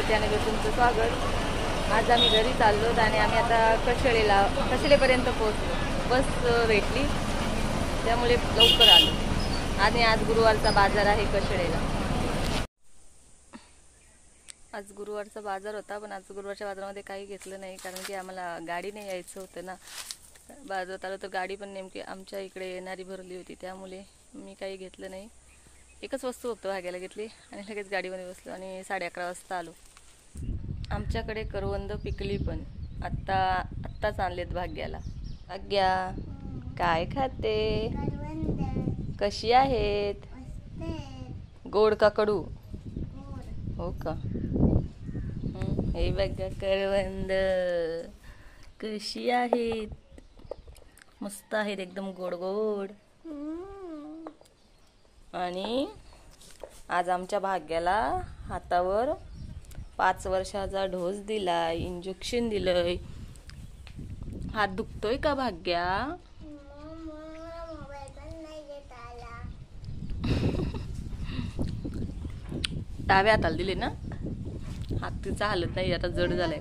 चॅनलवर तुमचं स्वागत। आज आम्ही घरी चाललो आणि आम्ही आता कशेळेपर्यंत पोहोचलो। बस भेटली त्यामुळे लवकर आलो आणि आज गुरुवारचा बाजार आहे कशेळेला। आज गुरुवारचा बाजार होता पण आज गुरुवारच्या बाजारामध्ये काही घेतलं नाही कारण की आम्हाला गाडीने यायचं होतं ना। बाजारात आलो तर गाडी पण नेमकी आमच्या इकडे येणारी भरली होती त्यामुळे मी काही घेतलं नाही। एकच वस्तू फक्त भाग्याला घेतली आणि लगेच गाडीमध्ये बसलो आणि 11:30 वाजता आलो। आमच्याकडे करवंद पिकली पण आत्ताच आणलेत भाग्याला। भाग्या काय खाते? कशी आहेत? गोड का कडू? हो का? हे बघा करवंद कशी आहेत? मस्त आहेत एकदम गोड गोड। आणि आज आमच्या भाग्याला हातावर 5 वर्षाचा डोस दिलाय, इंजेक्शन दिलंय। हात दुखतोय का भाग्या? डाव्या हाताला दिले ना? हात तिचा हालत नाही आता, जड झालाय।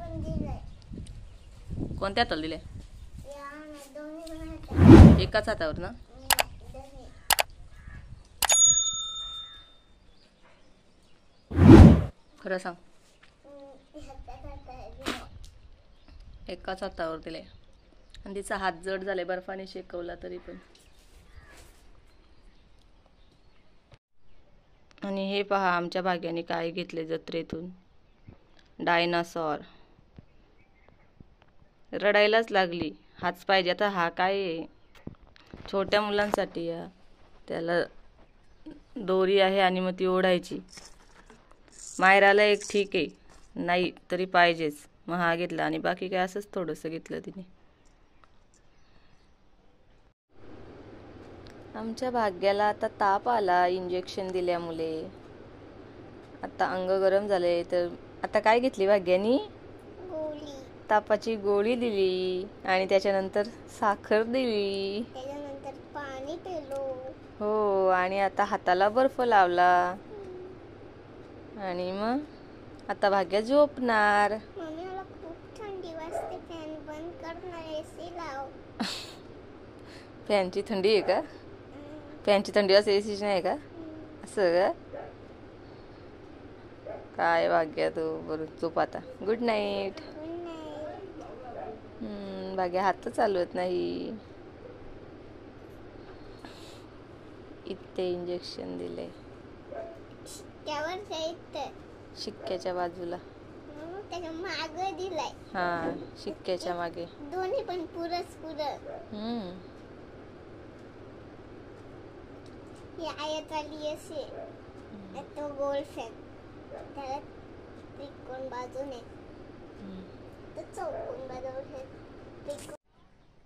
कोणत्या हाताला दिले? एकाच हातावर ना? खरं सांग। एकाच हातावर दिले आणि तिचा हात जड झालाय, बर्फाने शेकवला तरी पण। आणि हे पहा आमच्या भाग्याने काय घेतले जत्रेतून, डायनासॉर। रडायलाच लागली, हाच पाहिजे। आता हा काय आहे? छोट्या मुलांसाठी या, त्याला दोरी आहे आणि मग ती ओढायची। मायराला एक ठीक आहे, नाही तरी पाहिजेच, मग हा घेतला। आणि बाकी काय असंच थोडंसं घेतलं तिने। आमच्या भाग्याला आता ताप आला इंजेक्शन दिल्यामुळे, आता अंग गरम झाले। तर आता काय घेतली भाग्यानी? तापाची गोळी दिली आणि त्याच्यानंतर साखर दिली, त्याच्यानंतर पाणी पिलो। हो, आणि आता हाताला बर्फ लावला आणि मग आता भाग्या झोपणार। मम्मी मला खूप थंडी वाजते, फॅन बंद कर ना, एसी लाव। फॅनची थंडी आहे का? फॅनची थंडी असं एसीची नाही का? असं का? काय भाग्या तू, बरं झोप आता, गुड नाईट। भाग्या हात चालवत नाही। इथे इंजेक्शन दिले शिक्क्याच्या बाजूला, त्याच्या मागे दिलाय। हा, शिक्क्याच्या मागे दोन्ही पण पुरस ही आयतवाली असे, तो गोल फॅन, त्याला त्रिकोण बाजूने, तो चौकोन बाजूने।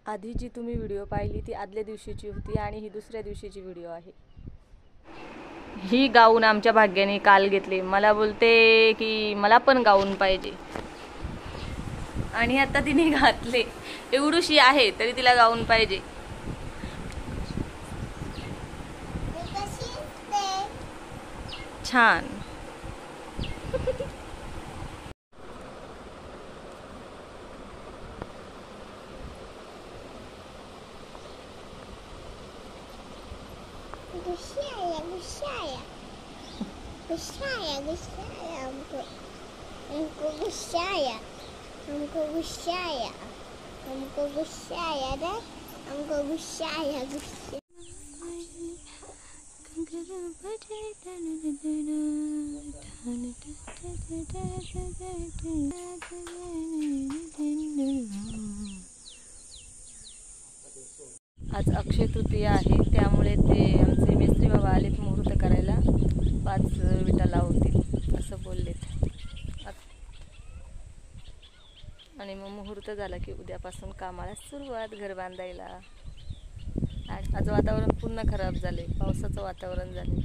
आधी जी तुम्ही व्हिडिओ पाहिली ती आदल्या दिवशीची होती आणि ही दुसऱ्या दिवशीची व्हिडिओ आहे। ही गाऊन आमच्या भाग्याने काल घेतली। मला बोलते की मला पण गाऊन पाहिजे आणि आता तिने घातले। एवढीशी आहे तरी तिला गाऊन पाहिजे। छान। आज अक्षय तृतीया आहे त्यामुळे ते आमचे मिस्त्री बाबा आलेत मुहूर्त करायला, 5 विटा लावतील असं बोललेत। आणि मग मुहूर्त झाला की उद्यापासून कामाला सुरुवात, घर बांधायला। आज वातावरण पुन्हा खराब झाले, पावसाचं वातावरण झाले।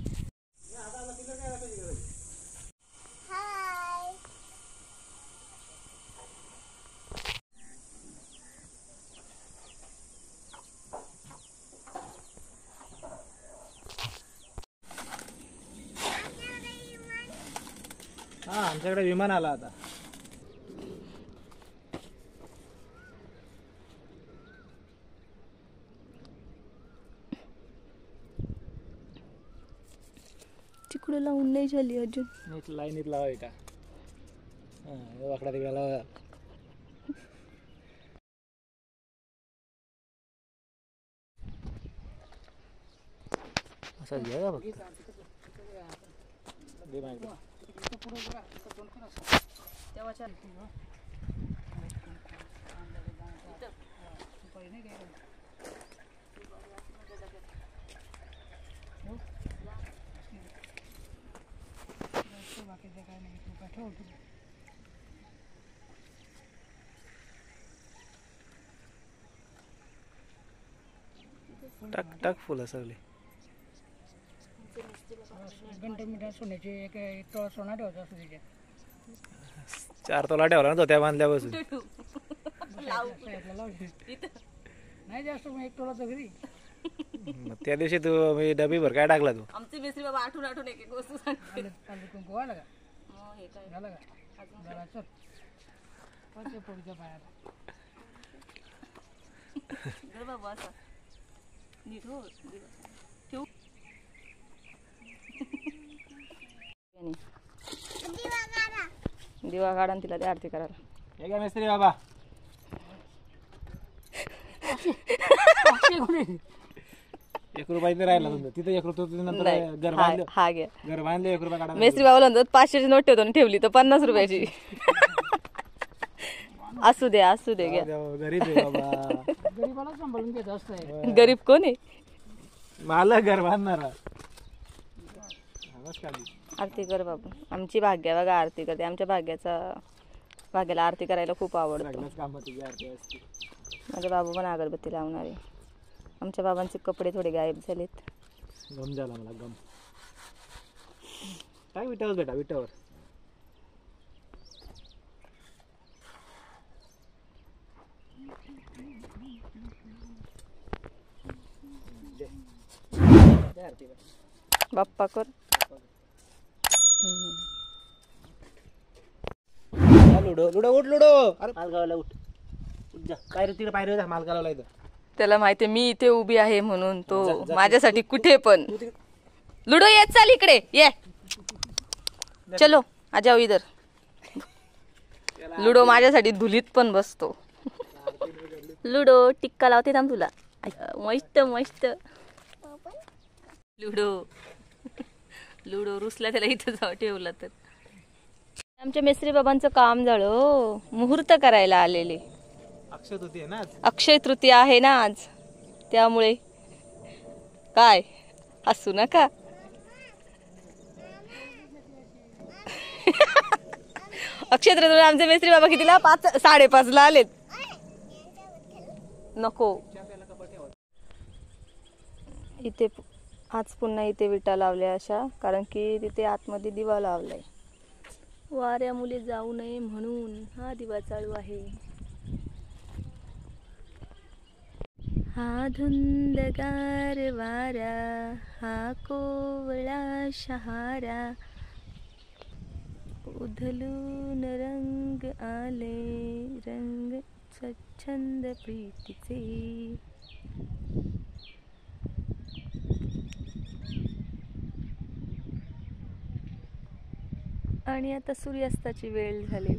आमच्याकडे विमान आला आता. तिकडे लावून नाही झाली अजून. नीट लाईनीत लावा का वाकडा तिकडे लावा. असं घ्या का फक्त. टक टक फुलं सगळी. सोन्याची एक तोळा सोना ठेवायचा असतो त्याच्यात. 4 तोला ठेवला ना तो त्या बांधल्यापासून. नाही जास्त मग 1 तोळा तर घरी. त्या दिवशी तू मी डबी भर काय टाकला तू. आमची मिस्त्री बाबा आठवून आठवून एक एक वस्तू सांगते. कुंकू वाला का हे काय झालं का जरा चल कोणत्या पोळीच्या पायाला घर बाबा असा नीट हो ठेवू. दिवा काढा आणि तिला ते आरती करायला. हे काय मिस्त्री बाबा. 1 रुपया इथे राहिला तुमचं. तिथे 1 रुपया नंतर घर बांधलं. हा घ्या. घर बांधले 1 रुपया काढा. मेस्त्री बाबाला म्हणतात 500ची नोट ठेवतो आणि ठेवली तर 50 रुपयाची. असू दे असू दे घ्या. गरीब आहे बाबा. गरीबाला सांभाळून घेत असतंय. गरीब कोण आहे. मला घर बांधणारा. आरती कर बाबा. आमची भाग्या बघा आरती करते. आमच्या भाग्याला आरती करायला खूप आवडतं. माझा बाबू पण अगरबत्ती लावणार आहे. आमच्या बाबांचे कपडे थोडे गायब झालेत. गम झाला मला गम. काय विटावर बेटा विटावर. बाप्पा कर. लुडो लुडो उठ लुडो. अरे मालगावला उठ. जा काय रे तिकडे पायरी मालगावला इथं. त्याला माहिती मी इथे उभी आहे म्हणून तो माझ्यासाठी कुठे पण. लुडो येत चाल इकडे ये. चलो आ जाओ इधर. लुडो माझ्यासाठी धुलीत पण बसतो. लुडो टिक्का लावते ना तुला. मस्त मस्त. लुडो लुडो रुसला त्याला इथं जाऊ ठेवला तर. आमच्या मेस्त्री बाबांचं काम झालं. मुहूर्त करायला आलेले. अक्षय तृतीया ना आज. अक्षय तृतीया आहे ना आज. त्यामुळे काय हसू नका. अक्षय तृतीया आमचे मेस्त्री बाबा कितीला 5:30 ला आलेत. नको इथे आज पुन्हा इथे विटा लावल्या अशा कारण की तिथे आतमध्ये दिवा लावलाय. वाऱ्या मुले जाऊ नये म्हणून हा दिवा चालू आहे. हा धुंदगार वारा हा कोवळा शहारा उधलून रंग आले रंग स्वच्छंद प्रीतीचे. आणि आता सूर्यास्ताची वेळ झाली.